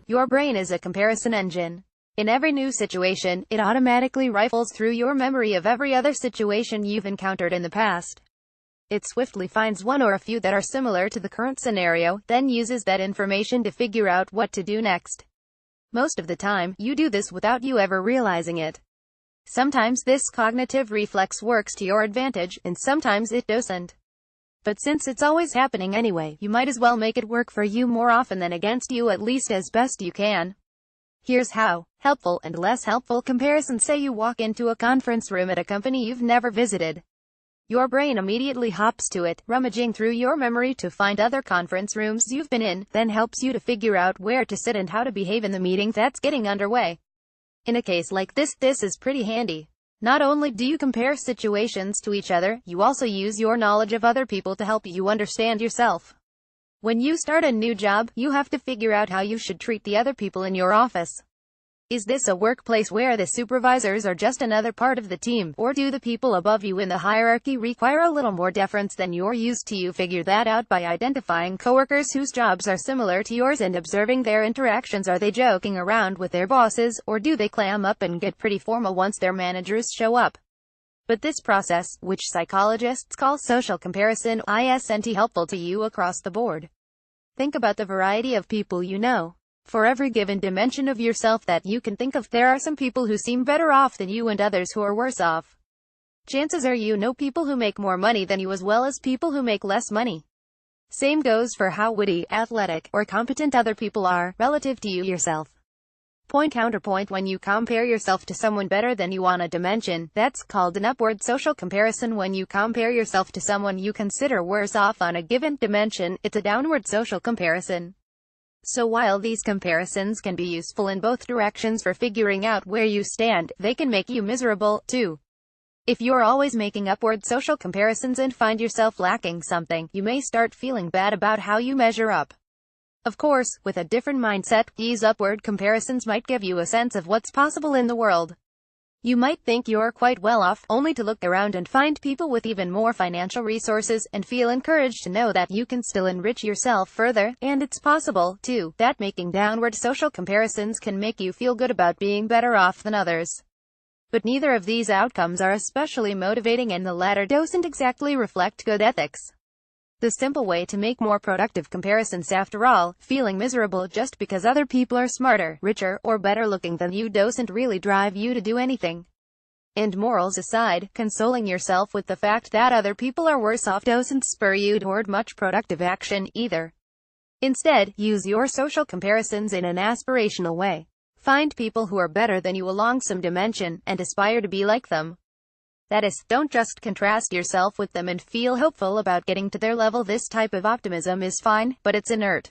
Your brain is a comparison engine. In every new situation, it automatically rifles through your memory of every other situation you've encountered in the past. It swiftly finds one or a few that are similar to the current scenario, then uses that information to figure out what to do next. Most of the time, you do this without you ever realizing it. Sometimes this cognitive reflex works to your advantage, and sometimes it doesn't. But since it's always happening anyway, you might as well make it work for you more often than against you, at least as best you can. Here's how. Helpful and less helpful comparison. Say you walk into a conference room at a company you've never visited. Your brain immediately hops to it, rummaging through your memory to find other conference rooms you've been in, then helps you to figure out where to sit and how to behave in the meeting that's getting underway. In a case like this is pretty handy. Not only do you compare situations to each other, you also use your knowledge of other people to help you understand yourself. When you start a new job, you have to figure out how you should treat the other people in your office. Is this a workplace where the supervisors are just another part of the team, or do the people above you in the hierarchy require a little more deference than you're used to? You figure that out by identifying coworkers whose jobs are similar to yours and observing their interactions. Are they joking around with their bosses, or do they clam up and get pretty formal once their managers show up? But this process, which psychologists call social comparison, isn't helpful to you across the board. Think about the variety of people you know. For every given dimension of yourself that you can think of, there are some people who seem better off than you and others who are worse off. Chances are you know people who make more money than you as well as people who make less money. Same goes for how witty, athletic, or competent other people are, relative to you yourself. Point counterpoint. When you compare yourself to someone better than you on a dimension, that's called an upward social comparison. When you compare yourself to someone you consider worse off on a given dimension, it's a downward social comparison. So while these comparisons can be useful in both directions for figuring out where you stand, they can make you miserable, too. If you're always making upward social comparisons and find yourself lacking something, you may start feeling bad about how you measure up. Of course, with a different mindset, these upward comparisons might give you a sense of what's possible in the world. You might think you're quite well off, only to look around and find people with even more financial resources, and feel encouraged to know that you can still enrich yourself further, and it's possible, too, that making downward social comparisons can make you feel good about being better off than others. But neither of these outcomes are especially motivating, and the latter doesn't exactly reflect good ethics. The simple way to make more productive comparisons, after all, feeling miserable just because other people are smarter, richer, or better looking than you doesn't really drive you to do anything. And morals aside, consoling yourself with the fact that other people are worse off doesn't spur you toward much productive action, either. Instead, use your social comparisons in an aspirational way. Find people who are better than you along some dimension, and aspire to be like them. That is, don't just contrast yourself with them and feel hopeful about getting to their level. This type of optimism is fine, but it's inert.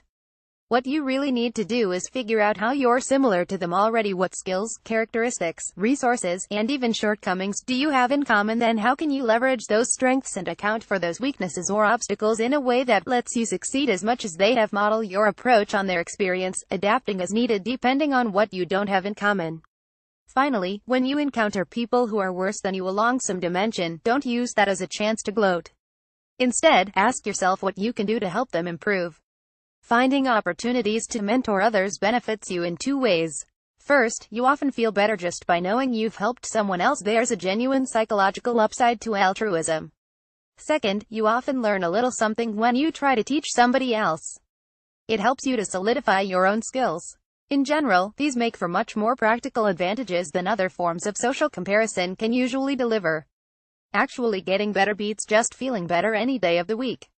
What you really need to do is figure out how you're similar to them already. What skills, characteristics, resources, and even shortcomings do you have in common? Then how can you leverage those strengths and account for those weaknesses or obstacles in a way that lets you succeed as much as they have? Model your approach on their experience, adapting as needed depending on what you don't have in common. Finally, when you encounter people who are worse than you along some dimension, don't use that as a chance to gloat. Instead, ask yourself what you can do to help them improve. Finding opportunities to mentor others benefits you in two ways. First, you often feel better just by knowing you've helped someone else. There's a genuine psychological upside to altruism. Second, you often learn a little something when you try to teach somebody else. It helps you to solidify your own skills. In general, these make for much more practical advantages than other forms of social comparison can usually deliver. Actually getting better beats just feeling better any day of the week.